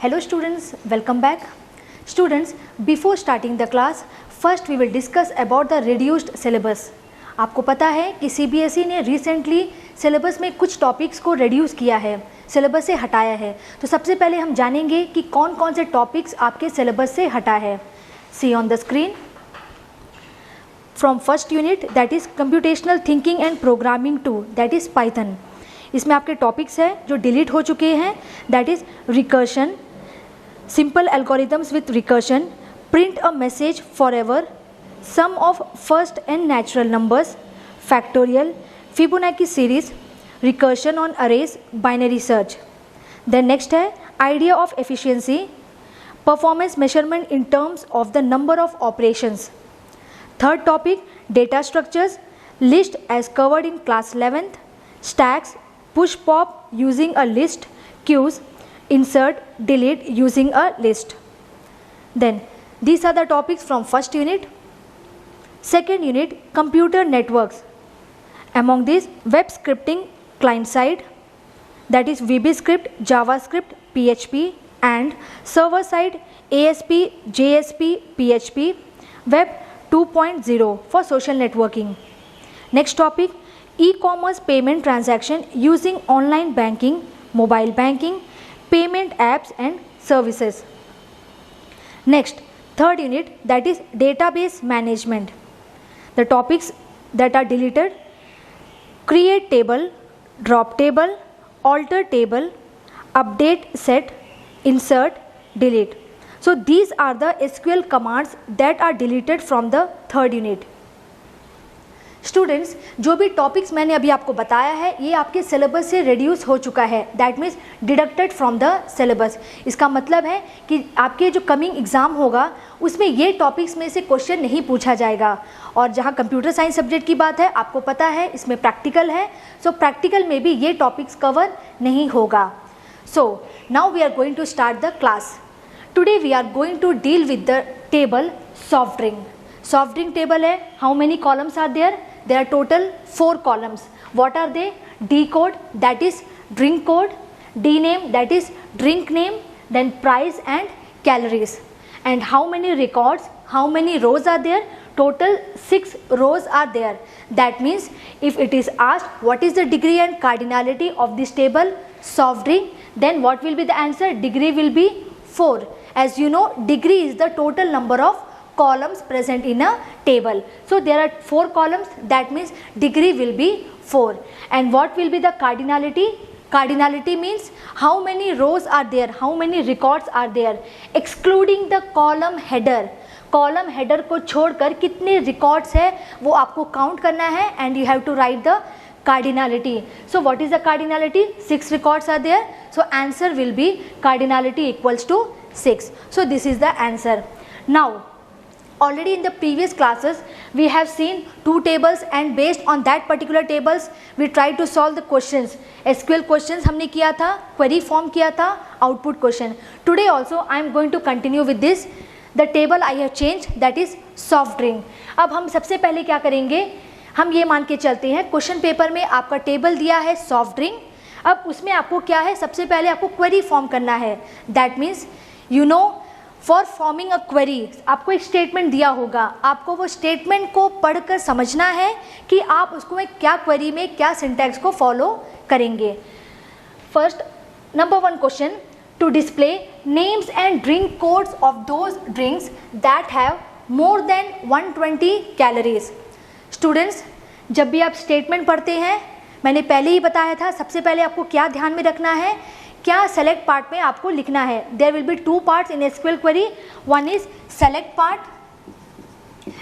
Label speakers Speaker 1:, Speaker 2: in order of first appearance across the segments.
Speaker 1: Hello students, welcome back. Students, before starting the class, first we will discuss about the reduced syllabus. आपको पता है कि CBSE ने recently syllabus में कुछ टॉपिक्स को रिड्यूस किया है, सिलेबस से हटाया है. तो सबसे पहले हम जानेंगे कि कौन कौन से टॉपिक्स आपके सिलेबस से हटा है. See on the screen. From first unit that is computational thinking and programming 2 that is Python. इसमें आपके टॉपिक्स हैं जो डिलीट हो चुके हैं, that is recursion, simple algorithms with recursion, print a message forever, sum of first and natural numbers, factorial, Fibonacci series, recursion on arrays, binary search. Then next है idea of efficiency, performance measurement in terms of the number of operations. Third topic data structures, list as covered in class 11th, stacks, push pop using a list, queues, insert, delete using a list. Then these are the topics from first unit. Second unit, computer networks. Among these, web scripting client side, that is VB script, JavaScript, PHP, and server side ASP, JSP, PHP, web 2.0 for social networking. Next topic, e-commerce payment transaction using online banking, mobile banking, payment apps and services. Next, third unit, that is database management. The topics that are deleted: create table, drop table, alter table, update set, insert, delete. So these are the SQL commands that are deleted from the third unit. Students, जो भी topics मैंने अभी आपको बताया है ये आपके syllabus से रिड्यूस हो चुका है, that means deducted from the syllabus. इसका मतलब है कि आपके जो कमिंग एग्ज़ाम होगा उसमें ये टॉपिक्स में से क्वेश्चन नहीं पूछा जाएगा. और जहाँ कंप्यूटर साइंस सब्जेक्ट की बात है, आपको पता है इसमें प्रैक्टिकल है, सो प्रैक्टिकल में भी ये टॉपिक्स कवर नहीं होगा. So now we are going to start the class. Today we are going to deal with the table soft drink. Soft drink table है, how many columns are there? There are total 4 columns. What are they? D code, that is drink code, D name, that is drink name, then price and calories. And how many records, how many rows are there? Total 6 rows are there. That means if it is asked what is the degree and cardinality of this table soft drink, then what will be the answer? Degree will be 4. As you know, degree is the total number of columns present in a table. So there are 4 columns, that means degree will be 4. And what will be the cardinality? Cardinality means how many rows are there, how many records are there, excluding the column header. Column header को छोड़कर कितने records है वो आपको count करना है, and you have to write the cardinality. So what is the cardinality? 6 records are there, so answer will be cardinality equals to 6. So this is the answer. Now already in the previous classes we have seen 2 tables, and based on that particular tables we tried to solve the questions. SQL questions हमने किया था, query form किया था, output question. Today also I am going to continue with this. The table I have changed, that is soft drink. अब हम सबसे पहले क्या करेंगे, हम ये मान के चलते हैं क्वेश्चन पेपर में आपका टेबल दिया है सॉफ्ट ड्रिंक. अब उसमें आपको क्या है, सबसे पहले आपको क्वेरी फॉर्म करना है. That means you know for forming a query आपको एक स्टेटमेंट दिया होगा, आपको वो स्टेटमेंट को पढ़कर समझना है कि आप उसको क्या क्वेरी में क्या सिंटैक्स को फॉलो करेंगे. First number 1 question, to display names and drink codes of those drinks that have more than 120 calories. Students, जब भी आप स्टेटमेंट पढ़ते हैं, मैंने पहले ही बताया था, सबसे पहले आपको क्या ध्यान में रखना है, क्या सेलेक्ट पार्ट में आपको लिखना है. There will be 2 parts in SQL query. One is select part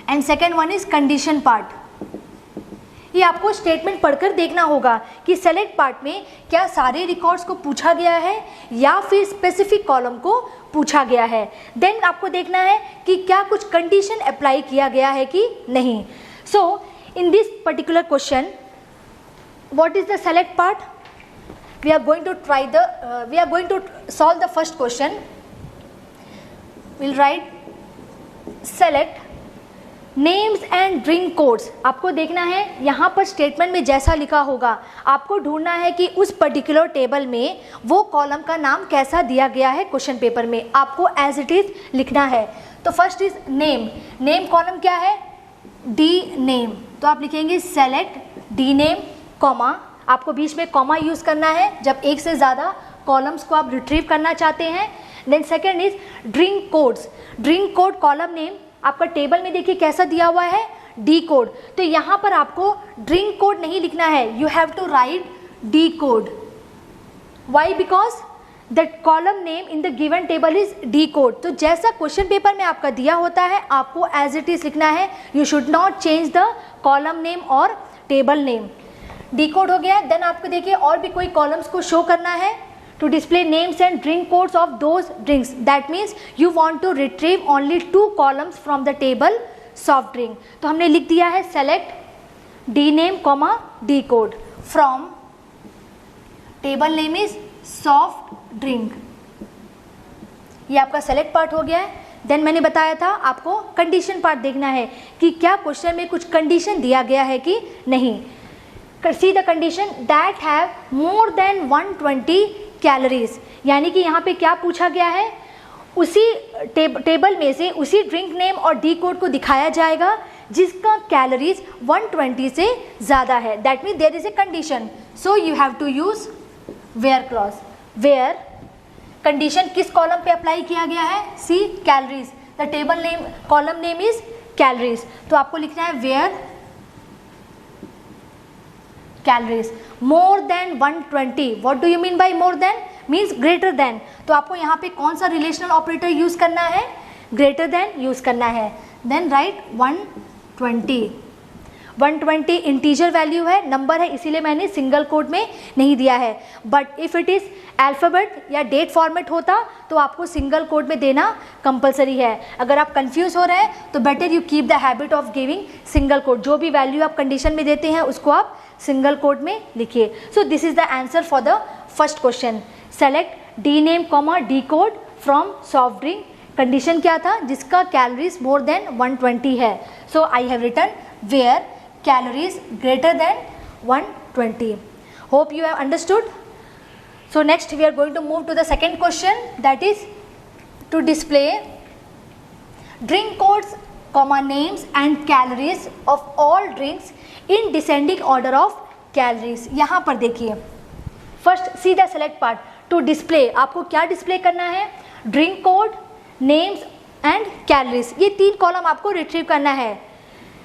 Speaker 1: and second one is condition part. ये आपको स्टेटमेंट पढ़कर देखना होगा कि सेलेक्ट पार्ट में क्या सारे रिकॉर्ड्स को पूछा गया है या फिर स्पेसिफिक कॉलम को पूछा गया है. देन आपको देखना है कि क्या कुछ कंडीशन अप्लाई किया गया है कि नहीं. So in this particular question, what is the select part? We are going to solve the first question. We'll write select names and drink codes आपको देखना है, यहाँ पर स्टेटमेंट में जैसा लिखा होगा आपको ढूंढना है कि उस पर्टिकुलर टेबल में वो कॉलम का नाम कैसा दिया गया है। क्वेश्चन पेपर में आपको एज इट इज लिखना है। तो first is name, name column क्या है, डी नेम, तो आप लिखेंगे सेलेक्ट डी नेम कॉमा, आपको बीच में कॉमा यूज करना है जब एक से ज़्यादा कॉलम्स को आप रिट्रीव करना चाहते हैं। Then second is drink codes, drink code column name आपका टेबल में देखिए कैसा दिया हुआ है, डी कोड, तो यहाँ पर आपको ड्रिंक कोड नहीं लिखना है, you have to write D code. Why? Because the column name in the given table is D code. तो जैसा क्वेश्चन पेपर में आपका दिया होता है आपको एज इट इज लिखना है, you should not change the column name और टेबल नेम। डी कोड हो गया। देन आपको देखिए और भी कोई कॉलम्स को शो करना है, to display names and drink codes of those drinks, that means you want to retrieve only 2 columns from the table soft drink। तो हमने लिख दिया है select d name comma d code from table name is soft drink, ये आपका select part हो गया है। देन मैंने बताया था आपको कंडीशन पार्ट देखना है कि क्या क्वेश्चन में कुछ कंडीशन दिया गया है कि नहीं। See the condition that have more than 120 calories, यानी कि यहाँ पे क्या पूछा गया है, उसी टेबल में से उसी ड्रिंक नेम और डी कोड को दिखाया जाएगा जिसका कैलोरीज 120 से ज़्यादा है। That means there is a condition, so you have to use where clause. Where condition किस कॉलम पे अप्लाई किया गया है, see calories, the table name column name is calories, तो आपको लिखना है where calories more than 120। What do you mean by more than, means greater than, तो आपको यहाँ पे कौन सा रिलेशनल ऑपरेटर यूज करना है, ग्रेटर देन यूज करना है। देन राइट 120, 120 इंटीजर वैल्यू है, नंबर है, इसीलिए मैंने सिंगल कोड में नहीं दिया है। But if it is alphabet या डेट फॉर्मेट होता तो आपको सिंगल कोड में देना कंपलसरी है। अगर आप कंफ्यूज हो रहे हैं तो better you keep the habit of giving single code, जो भी वैल्यू आप कंडीशन में देते हैं उसको आप सिंगल कोड में लिखिए। So this is the answer for the first question, select D name comma D code from soft drink. Condition क्या था, जिसका कैलोरीज मोर देन 120 है। So I have written where calories greater than 120। Hope you have understood. So next we are going to move to the second question, that is to display drink codes comma names and calories of all drinks in descending order of calories। यहाँ पर देखिए first सीधा select part, to display आपको क्या display करना है, drink code, names and calories, ये 3 column आपको रिट्रीव करना है।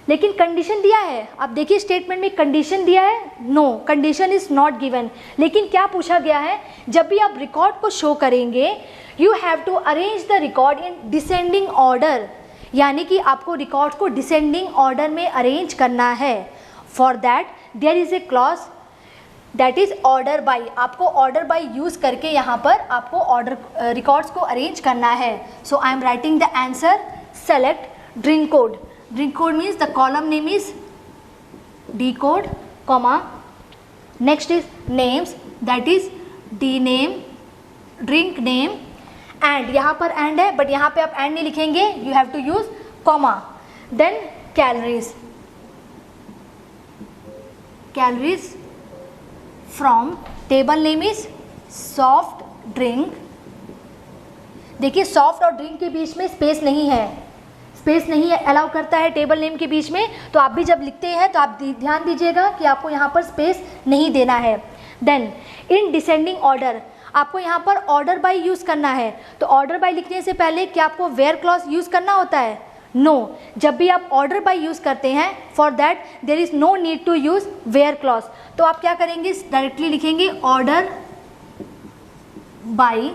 Speaker 1: लेकिन कंडीशन दिया है, आप देखिए स्टेटमेंट में कंडीशन दिया है, no condition is not given. लेकिन क्या पूछा गया है, जब भी आप रिकॉर्ड को शो करेंगे you have to arrange the record in descending order, यानी कि आपको रिकॉर्ड को डिसेंडिंग ऑर्डर में अरेंज करना है। For that there is a clause that is order by, आपको ऑर्डर बाई यूज करके यहाँ पर आपको ऑर्डर रिकॉर्ड्स को अरेंज करना है। So I am writing the answer, select drink code, drink code means the column name is D code comma, next is names that is D name, drink name, and यहाँ पर and है but यहाँ पे आप and नहीं लिखेंगे, you have to use comma, then calories, calories from table name is soft drink। देखिए soft और ड्रिंक के बीच में स्पेस नहीं है, स्पेस नहीं अलाउ करता है टेबल नेम के बीच में, तो आप भी जब लिखते हैं तो आप ध्यान दीजिएगा कि आपको यहाँ पर स्पेस नहीं देना है। देन इन डिसेंडिंग ऑर्डर, आपको यहाँ पर ऑर्डर बाय यूज़ करना है, तो ऑर्डर बाय लिखने से पहले क्या आपको वेयर क्लॉज यूज़ करना होता है, नो। जब भी आप ऑर्डर बाय यूज़ करते हैं for that there is no need to use where clause, तो आप क्या करेंगे, डायरेक्टली लिखेंगे ऑर्डर बाय।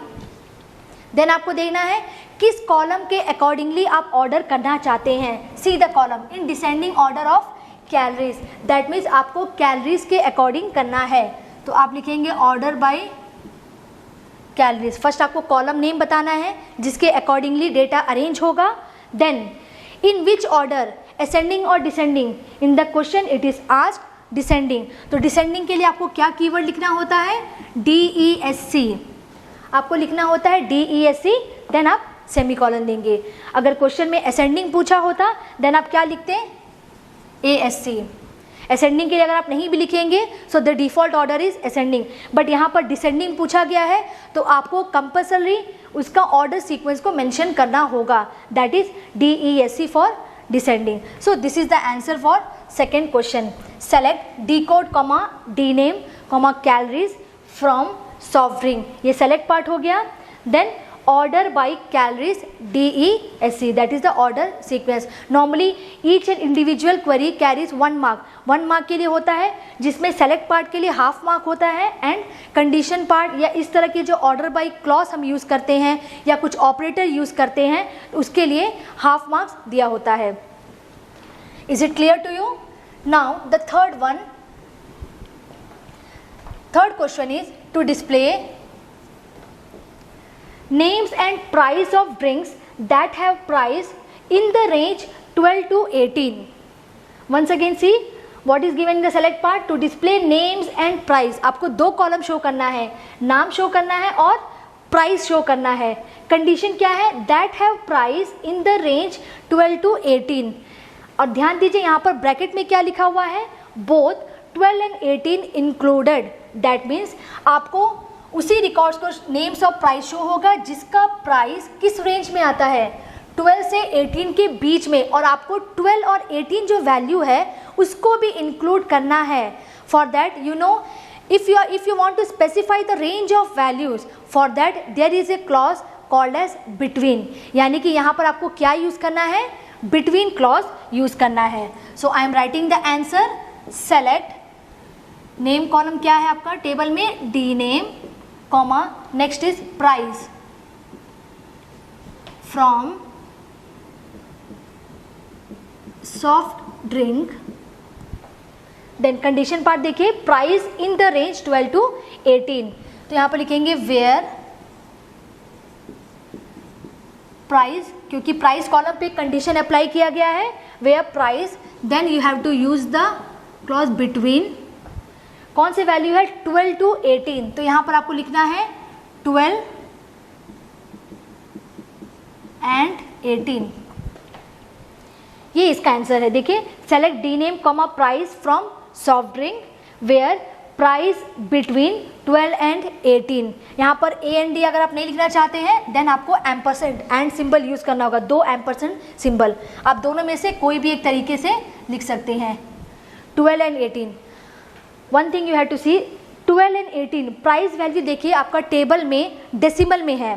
Speaker 1: देन आपको देखना है किस कॉलम के अकॉर्डिंगली आप ऑर्डर करना चाहते हैं, see the column in descending order of calories, that means आपको कैलोरीज के अकॉर्डिंग करना है, तो आप लिखेंगे ऑर्डर बाय कैलोरीज। फर्स्ट आपको कॉलम नेम बताना है जिसके अकॉर्डिंगली डेटा अरेंज होगा। Then in which order, ascending और descending, in the question it is asked descending, तो डिसेंडिंग के लिए आपको क्या कीवर्ड लिखना होता है, DESC, आपको लिखना होता है DESC। देन आप सेमीकोलन देंगे। अगर क्वेश्चन में असेंडिंग पूछा होता देन आप क्या लिखते हैं, ASC। असेंडिंग के लिए अगर आप नहीं भी लिखेंगे so the default order is ascending, but यहाँ पर डिसेंडिंग पूछा गया है तो आपको कंपल्सरी उसका ऑर्डर सीक्वेंस को मेंशन करना होगा, that is DESC for descending. So this is the answer for second question. Select D code comma D name comma calories from soft drink, ये सेलेक्ट पार्ट हो गया। Then order by calories DESC, that is the order sequence. Normally each and individual query carries 1 mark. 1 mark के लिए होता है, जिसमें select part के लिए half mark होता है एंड condition part या इस तरह के जो order by clause हम यूज़ करते हैं या कुछ operator यूज़ करते हैं उसके लिए half marks दिया होता है। Is it clear to you? Now the third one, third question is to display names and price of drinks that have price in the range 12 to 18. Once again see what is given in the select part. To display names and price, आपको दो column show करना है, नाम show करना है और price show करना है। कंडीशन क्या है, that have price in the range 12 to 18। और ध्यान दीजिए यहाँ पर ब्रैकेट में क्या लिखा हुआ है, both 12 and 18 included। that means आपको उसी रिकॉर्ड्स को नेम्स ऑफ प्राइस शो होगा जिसका प्राइस किस रेंज में आता है, 12 से 18 के बीच में, और आपको 12 और 18 जो वैल्यू है उसको भी इंक्लूड करना है। For that you know if you want to specify the range of values, for that there is a clause called as between, यानी कि यहाँ पर आपको क्या यूज करना है, बिटवीन क्लॉज यूज करना है। So I am writing the answer. Select name column क्या है आपका टेबल में, D name comma next is price from soft drink. Then condition part देखिए, price in the range 12 to 18, तो यहां पर लिखेंगे वेयर प्राइस, क्योंकि प्राइस कॉलम पे कंडीशन अप्लाई किया गया है, where price, then you have to use the clause between. कौन से वैल्यू है, 12 to 18, तो यहां पर आपको लिखना है 12 and 18, ये इसका आंसर है। देखिए select D name comma price from soft drink where price between 12 and 18। यहाँ पर ए एंड डी अगर आप नहीं लिखना चाहते हैं देन आपको एम्परसेंड एंड सिंबल यूज करना होगा, 2 एम्परसेंड सिंबल, आप दोनों में से कोई भी एक तरीके से लिख सकते हैं। 12 and 18, one thing you have to see, 12 and 18 price value देखिए आपका टेबल में डेसिमल में है,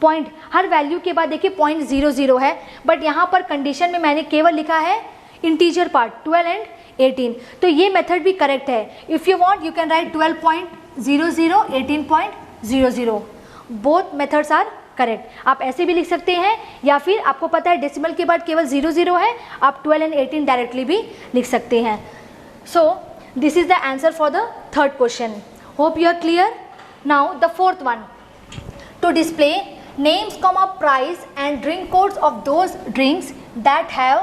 Speaker 1: पॉइंट हर वैल्यू के बाद देखिए 0.00 है, बट यहाँ पर कंडीशन में मैंने केवल लिखा है इंटीजर पार्ट 12 and 18, तो ये मेथड भी करेक्ट है। If you want you can write 12.00 18.00, both methods are correct. आप ऐसे भी लिख सकते हैं या फिर आपको पता है डेसिमल के बाद केवल 00 है, आप 12 and 18 डायरेक्टली भी लिख सकते हैं। सो this is the answer for the third question. Hope you are clear. Now the fourth one, to display names comma price and drink codes of those drinks that have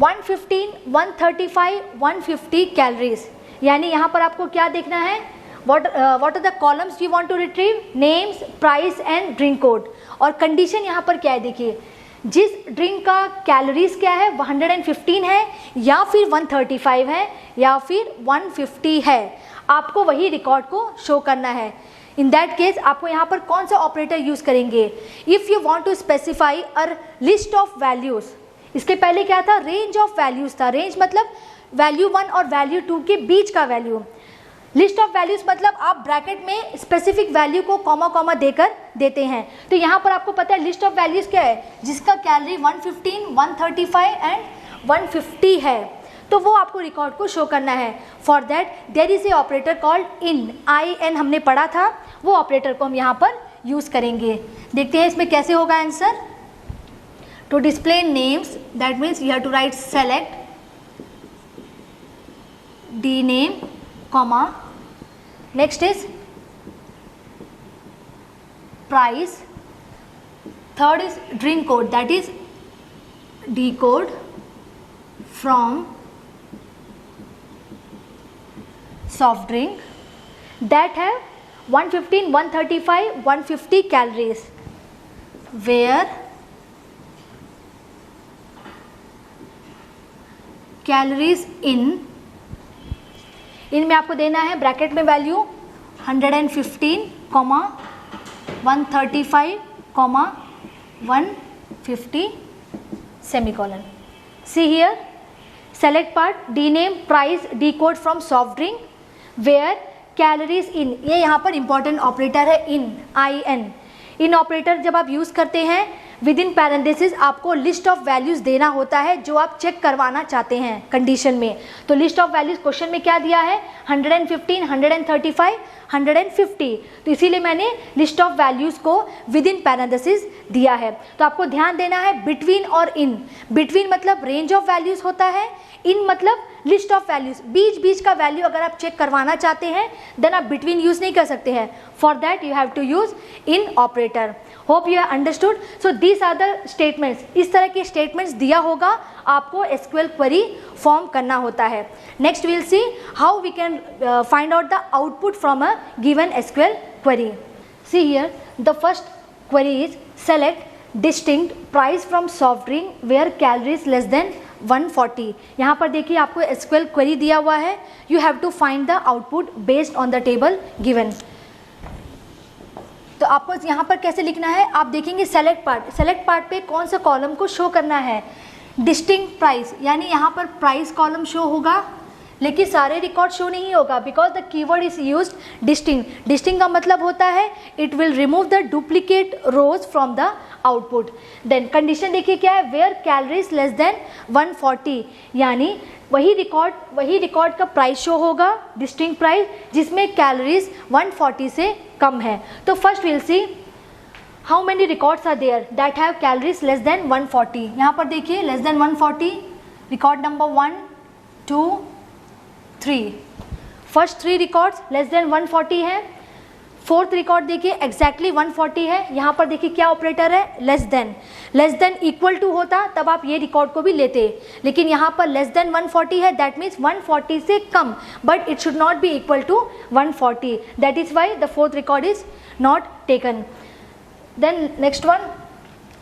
Speaker 1: 115 135 150 calories। यानी यहाँ पर आपको क्या देखना है, what are the columns you want to retrieve, names, price and drink code, और condition यहाँ पर क्या है देखिए, जिस ड्रिंक का कैलोरीज क्या है 115 है या फिर 135 है या फिर 150 है, आपको वही रिकॉर्ड को शो करना है। इन दैट केस आपको यहाँ पर कौन सा ऑपरेटर यूज करेंगे, if you want to specify a list of values, इसके पहले क्या था, रेंज ऑफ वैल्यूज था, रेंज मतलब वैल्यू 1 और वैल्यू 2 के बीच का वैल्यू, लिस्ट ऑफ वैल्यूज मतलब आप ब्रैकेट में स्पेसिफिक वैल्यू को कॉमा कॉमा देकर देते हैं। तो यहाँ पर आपको पता है लिस्ट ऑफ वैल्यूज क्या है, जिसका कैलोरी 115 135 एंड 150 है, तो वो आपको रिकॉर्ड को शो करना है। For that there is a operator called in, IN हमने पढ़ा था, वो ऑपरेटर को हम यहाँ पर यूज करेंगे। देखते हैं इसमें कैसे होगा answer. To display names, that means you have to write select D name comma next is price, third is drink code, that is decode from soft drink that have 115 135 150 calories, where calories in में आपको देना है bracket में value 115, 135, 150 semicolon. See here, select part, dname, price, decode from soft drink, where calories in. ये यहाँ पर important operator है in, in. In operator जब आप यूज़ करते हैं विद इन पैरेंथेसिस आपको लिस्ट ऑफ वैल्यूज़ देना होता है जो आप चेक करवाना चाहते हैं कंडीशन में. तो लिस्ट ऑफ वैल्यूज़ क्वेश्चन में क्या दिया है 115, 135, 150. तो इसीलिए मैंने लिस्ट ऑफ वैल्यूज़ को विद इन पैरेंथेसिस दिया है. तो आपको ध्यान देना है बिटवीन और इन. बिटवीन मतलब रेंज ऑफ वैल्यूज़ होता है, इन मतलब लिस्ट ऑफ वैल्यूज़. बीच बीच का वैल्यू अगर आप चेक करवाना चाहते हैं देन आप बिटवीन यूज़ नहीं कर सकते हैं. For that you have to use in operator. Hope you have understood. So these are the statements. इस तरह के स्टेटमेंट्स दिया होगा आपको एसक्यूएल क्वेरी फॉर्म करना होता है. Next will see how we can find out the output from a given SQL query. See here the first query is select distinct price from soft drink where calories less than 140. यहाँ पर देखिए आपको SQL query दिया हुआ है. You have to find the output based on the table given. तो आपको यहाँ पर कैसे लिखना है आप देखेंगे सेलेक्ट पार्ट. सेलेक्ट पार्ट पे कौन सा कॉलम को शो करना है डिस्टिंक्ट प्राइस, यानी यहाँ पर प्राइस कॉलम शो होगा लेकिन सारे रिकॉर्ड शो नहीं होगा because the keyword is used distinct. Distinct का मतलब होता है it will remove the duplicate rows from the output. Then condition देखिए क्या है वेयर कैलोरीज लेस देन 140, यानी वही रिकॉर्ड का प्राइस शो होगा डिस्टिंक्ट प्राइस जिसमें कैलोरीज 140 से कम है. तो first will see how many records are there that have calories less than 140. यहाँ पर देखिए less than 140 record number 1, 2, 3. First 3 records less than 140 है. फोर्थ रिकॉर्ड देखिए एग्जैक्टली 140 है. यहाँ पर देखिए क्या ऑपरेटर है लेस देन इक्वल टू होता तब आप ये रिकॉर्ड को भी लेते, लेकिन यहाँ पर लेस देन 140 है दैट मीन्स 140 से कम, but it should not be equal to 140. That is why the fourth record is not taken. Then next one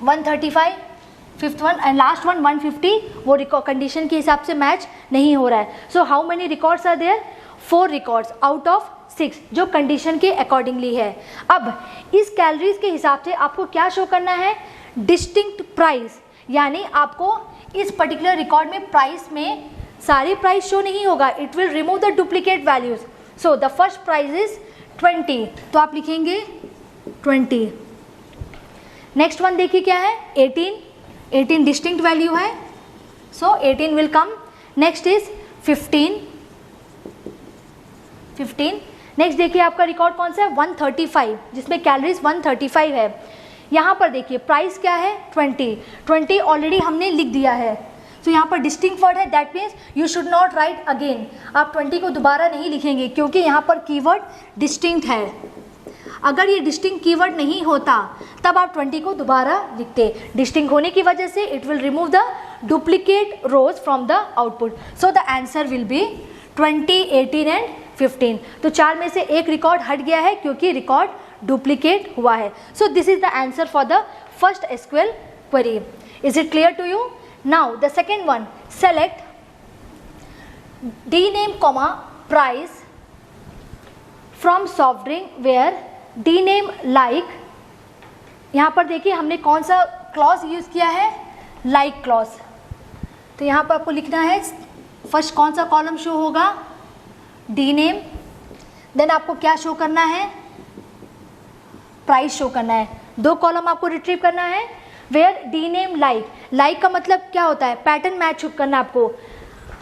Speaker 1: 135, fifth one and last one 150. वो कंडीशन के हिसाब से मैच नहीं हो रहा है. So how many records are there 4 records out of 6 जो condition के अकॉर्डिंगली है. अब इस कैलोरीज के हिसाब से आपको क्या शो करना है डिस्टिंक्ट प्राइस, यानी आपको इस पर्टिकुलर रिकॉर्ड में प्राइस में सारी प्राइस शो नहीं होगा. It will remove the duplicate values. So the first price is 20, तो आप लिखेंगे 20. नेक्स्ट वन देखिए क्या है 18 डिस्टिंक्ट वैल्यू है, सो 18 will come. Next is 15. Next देखिए आपका रिकॉर्ड कौन सा है 135 जिसमें कैलोरीज 135 है. यहाँ पर देखिए प्राइस क्या है 20 ऑलरेडी हमने लिख दिया है. तो यहाँ पर डिस्टिंक्ट वर्ड है that means you should not right again. आप 20 को दोबारा नहीं लिखेंगे क्योंकि यहाँ पर कीवर्ड डिस्टिंक्ट है. अगर ये डिस्टिंक्ट कीवर्ड नहीं होता तब आप 20 को दोबारा लिखते. डिस्टिंक्ट होने की वजह से it will remove the duplicate rows from the output. So the answer will be 20, 18 and 15. तो 4 में से एक रिकॉर्ड हट गया है क्योंकि रिकॉर्ड डुप्लीकेट हुआ है. So this is the answer for the first SQL query. Is it clear to you? Now the second one select dname comma price from soft drink where dname like. यहाँ पर देखिए हमने कौन सा clause use किया है like clause. तो यहाँ पर आपको लिखना है फर्स्ट कौन सा कॉलम शो होगा डीनेम, देन आपको क्या शो करना है प्राइस शो करना है. 2 कॉलम आपको रिट्रीव करना है वेयर डीनेम लाइक का मतलब क्या होता है पैटर्न मैच करना आपको.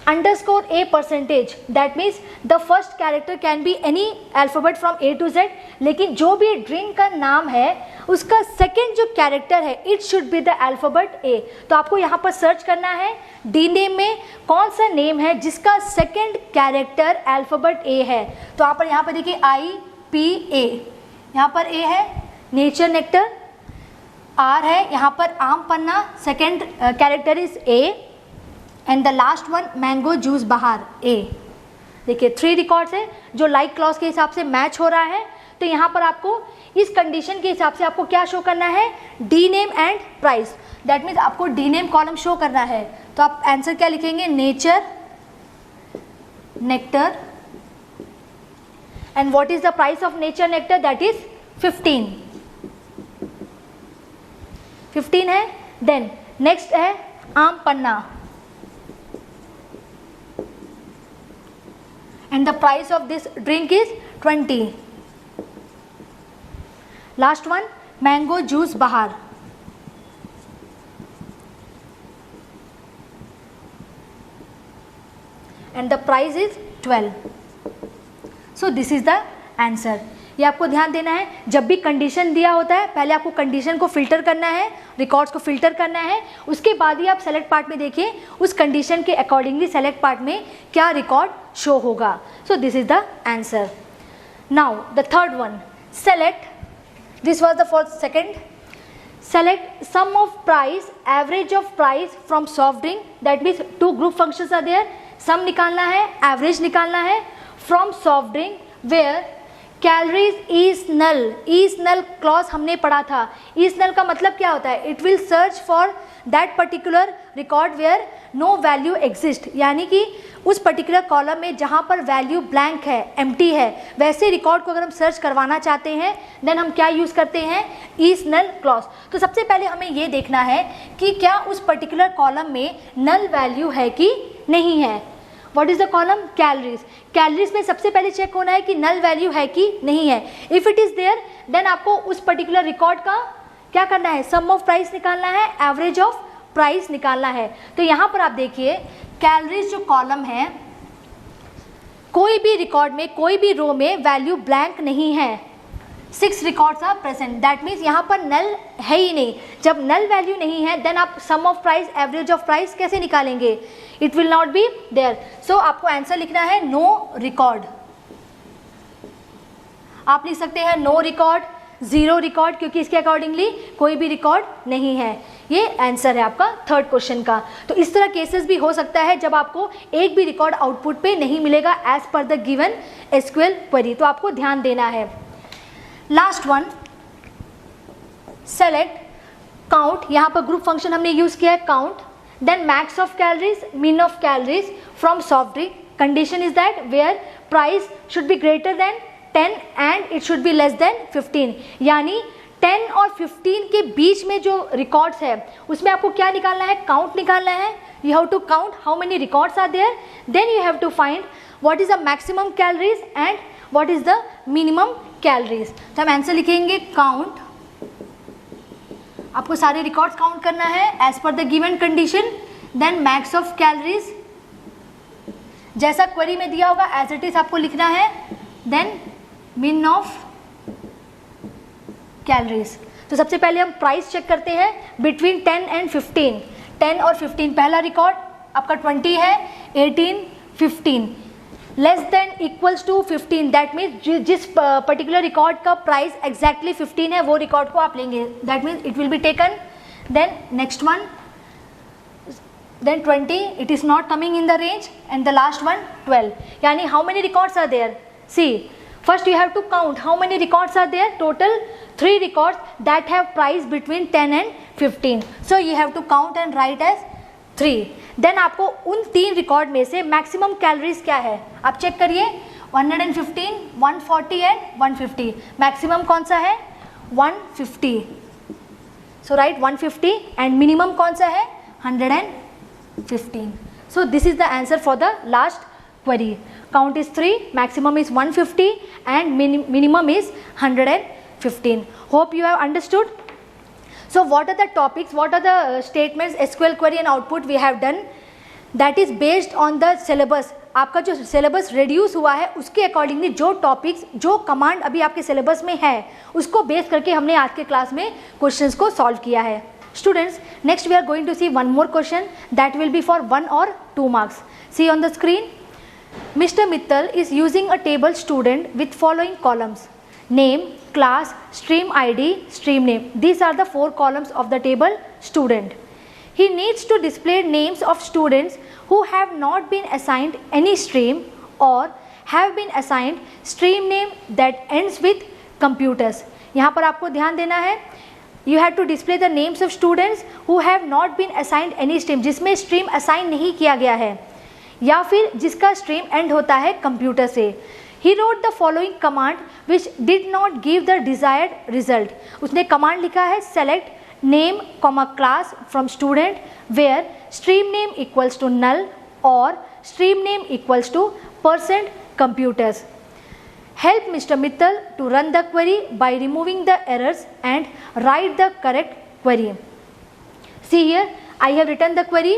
Speaker 1: Underscore A percentage that means the first character can be any alphabet from A to Z, लेकिन जो भी ड्रिंक का नाम है उसका सेकेंड जो कैरेक्टर है it should be the alphabet ए. तो आपको यहाँ पर सर्च करना है डी नेम में कौन सा नेम है जिसका सेकेंड कैरेक्टर अल्फाबेट ए है. तो यहाँ पर देखिए IPA, यहाँ पर ए है नेचर नेक्टर, आर है यहाँ पर aam panna, second character is A and the last one mango juice बाहर ए. देखिए 3 रिकॉर्ड्स है जो लाइक क्लॉज के हिसाब से मैच हो रहा है. तो यहाँ पर आपको इस कंडीशन के हिसाब से आपको क्या शो करना है, D name and price. That means आपको डी नेम कॉलम शो करना है। तो आप आंसर क्या लिखेंगे, nature nectar, and what is the price of nature nectar, that is 15 है। देन नेक्स्ट है आम पन्ना, and the price of this drink is 20. Last one, mango juice bahar, and the price is 12. So this is the answer. ये आपको ध्यान देना है, जब भी कंडीशन दिया होता है पहले आपको कंडीशन को फिल्टर करना है, रिकॉर्ड्स को फिल्टर करना है, उसके बाद ही आप सेलेक्ट पार्ट में देखिए उस कंडीशन के अकॉर्डिंगली सेलेक्ट पार्ट में क्या रिकॉर्ड शो होगा। So this is the answer. Now the third one, select, this was the for second, select sum of price, average of price from soft drink. That means two group functions are there, sum निकालना है, average निकालना है from soft drink where calories is null. Is null clause हमने पढ़ा था। Is null का मतलब क्या होता है, it will search for that particular record where no value exist, यानी कि उस पर्टिकुलर कॉलम में जहाँ पर वैल्यू ब्लैंक है, एम्प्टी है, वैसे रिकॉर्ड को अगर हम सर्च करवाना चाहते हैं देन हम क्या यूज़ करते हैं, इज नल क्लॉज। तो सबसे पहले हमें ये देखना है कि क्या उस पर्टिकुलर कॉलम में नल वैल्यू है कि नहीं है। What is the column, calories. Calories में सबसे पहले चेक होना है कि नल वैल्यू है कि नहीं है। If it is there then आपको उस पर्टिकुलर रिकॉर्ड का क्या करना है, सम ऑफ प्राइस निकालना है, एवरेज ऑफ प्राइस निकालना है। तो यहाँ पर आप देखिए कैलोरीज जो कॉलम है, कोई भी रिकॉर्ड में, कोई भी रो में वैल्यू ब्लैंक नहीं है, 6 records are present. That means यहाँ पर नल है ही नहीं। जब नल वैल्यू नहीं है देन आप sum of price, average of price कैसे निकालेंगे, it will not be there. So आपको आंसर लिखना है नो रिकॉर्ड। आप लिख सकते हैं नो रिकॉर्ड, 0 रिकॉर्ड, क्योंकि इसके अकॉर्डिंगली कोई भी रिकॉर्ड नहीं है। ये आंसर है आपका थर्ड क्वेश्चन का। तो इस तरह केसेस भी हो सकता है जब आपको एक भी रिकॉर्ड आउटपुट पे नहीं मिलेगा as per the given SQL query, तो आपको ध्यान देना है। Last one, select count. यहाँ पर ग्रुप फंक्शन हमने यूज किया है count, then max of calories, mean of calories from soft drink. Condition is that where price should be greater than 10 and it should be less than 15, यानी 10 और 15 के बीच में जो रिकॉर्ड्स है उसमें आपको क्या निकालना है, काउंट निकालना है। You have to count how many records are there, then you have to find what is the maximum calories and what is the minimum calories. तो हम आंसर लिखेंगे काउंट, आपको सारे रिकॉर्ड्स काउंट करना है as per the given condition, then max of calories जैसा query में दिया होगा एज इट इज आपको लिखना है, देन मिन ऑफ कैलोरीज। तो सबसे पहले हम प्राइस चेक करते हैं बिटवीन 10 एंड 15। 10 और 15, पहला रिकॉर्ड आपका 20 है, 18, 15 less than equals to 15। That means जिस पर्टिकुलर रिकॉर्ड का प्राइस एग्जैक्टली 15 है वो रिकॉर्ड को आप लेंगे, that means it will be taken. Then next one, then 20, it is not coming in the range, and the last one 12, yani how many records are there, see first you have to count how many records are there, total 3 records that have price between 10 and 15, so you have to count and write as 3। then आपको उन 3 record में से maximum calories क्या है आप check करिए, 115, 140 and 150। Maximum कौन सा है, 150, so write 150, and मिनिमम कौन सा है, 115। So this is the answer for the last query. Count is 3, maximum is 150 and minimum is 115. Hope you have understood. So what are the topics, what are the statements, SQL query and output we have done, that is based on the syllabus। आपका जो syllabus reduce हुआ है उसके accordingly जो topics, जो command अभी आपके syllabus में है उसको बेस करके हमने आज के क्लास में क्वेश्चंस को सॉल्व किया है। Students, next we are going to see one more question that will be for 1 or 2 marks. See on the screen. Mr. Mittal is using a table student with following columns: name, class, stream ID, stream name. These are the 4 columns of the table student. He needs to display names of students who have not been assigned any stream or have been assigned stream name that ends with computers. यहाँ पर आपको ध्यान देना है, you have to display the names of students who have not been assigned any stream, जिसमें stream assign नहीं किया गया है या फिर जिसका स्ट्रीम एंड होता है कंप्यूटर से। He wrote the following command which did not give the desired result. उसने कमांड लिखा है select name comma class from student where stream name equals to null और stream name equals to % computers. Help Mr. Mittal to run the query by removing the errors and write the correct query. See here, I have written the query.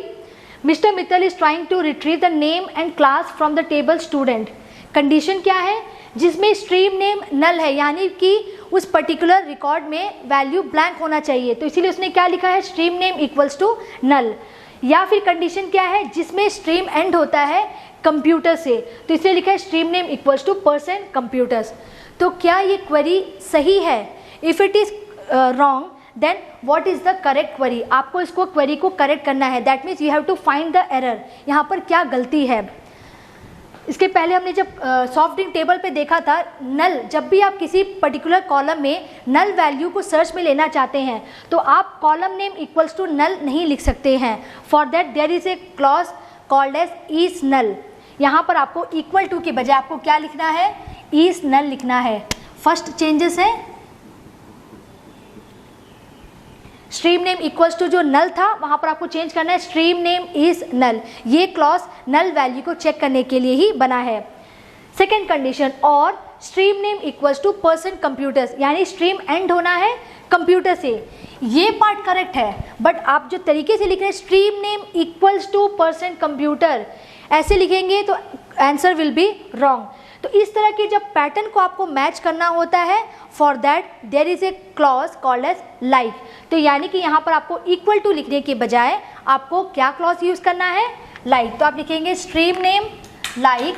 Speaker 1: Mr. Mittal is trying to retrieve the name and class from the table student. Condition क्या है? जिसमें stream name नल है, यानी कि उस particular record में value blank होना चाहिए, तो इसीलिए उसने क्या लिखा है, stream name equals to null. या फिर कंडीशन क्या है, जिसमें स्ट्रीम एंड होता है कंप्यूटर से, तो इसलिए लिखा है stream name equals to % computers. तो क्या ये क्वेरी सही है? If it is wrong then what is the correct query? आपको इसको क्वेरी को करेक्ट करना है, that means you have to find the error, यहाँ पर क्या गलती है। इसके पहले हमने जब सॉफ्ट ड्रिंक टेबल पे देखा था, नल, जब भी आप किसी पर्टिकुलर कॉलम में नल वैल्यू को सर्च में लेना चाहते हैं तो आप column name equals to null नहीं लिख सकते हैं। For that there is a clause called as is null. यहाँ पर आपको इक्वल टू के बजाय आपको क्या लिखना है, इज नल लिखना है। फर्स्ट चेंजेस है, स्ट्रीम नेम इक्वल्स टू जो नल था वहाँ पर आपको चेंज करना है स्ट्रीम नेम इज नल। ये क्लॉज नल वैल्यू को चेक करने के लिए ही बना है। सेकेंड कंडीशन, और stream name equals to % computers, यानी स्ट्रीम एंड होना है कंप्यूटर से। ये पार्ट करेक्ट है, बट आप जो तरीके से लिख रहे हैं stream name equals to % computer, ऐसे लिखेंगे तो आंसर विल बी रॉन्ग। तो इस तरह के जब पैटर्न को आपको मैच करना होता है, for that there is a clause called as like. तो यानी कि यहाँ पर आपको इक्वल टू लिखने के बजाय आपको क्या क्लॉज यूज करना है, लाइक। तो आप लिखेंगे स्ट्रीम नेम लाइक।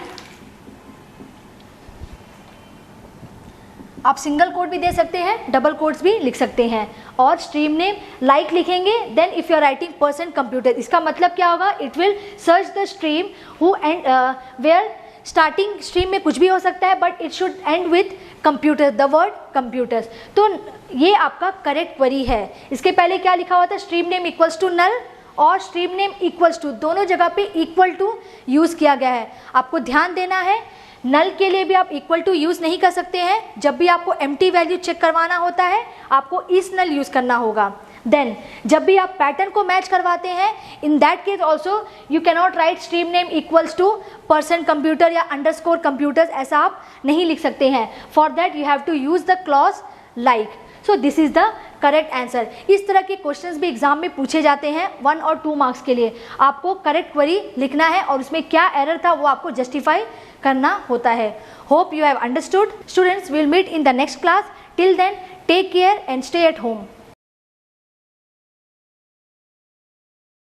Speaker 1: आप सिंगल कोट भी दे सकते हैं, डबल कोट्स भी लिख सकते हैं, और स्ट्रीम नेम लाइक लिखेंगे। Then if you are writing % computer, इसका मतलब क्या होगा, it will search the stream who end where starting stream में कुछ भी हो सकता है, but it should end with computer, the word computers. तो ये आपका करेक्ट क्वेरी है। इसके पहले क्या लिखा हुआ था, stream name equals to null और स्ट्रीम नेम इक्वल्स टू, दोनों जगह पे इक्वल टू यूज़ किया गया है। आपको ध्यान देना है, नल के लिए भी आप इक्वल टू यूज़ नहीं कर सकते हैं। जब भी आपको एम्प्टी वैल्यू चेक करवाना होता है आपको इस नल यूज़ करना होगा। देन जब भी आप पैटर्न को मैच करवाते हैं, in that case also you cannot write stream name equals to % computer या अंडरस्कोर कंप्यूटर्स, ऐसा आप नहीं लिख सकते हैं। For that you have to use the clause like. So this is the correct answer. इस तरह के क्वेश्चंस भी एग्जाम में पूछे जाते हैं 1 और 2 मार्क्स के लिए। आपको करेक्ट क्वेरी लिखना है और उसमें क्या एरर था वो आपको जस्टिफाई करना होता है। Hope you have understood. Students, will meet in the next class. Till then take care and stay at home.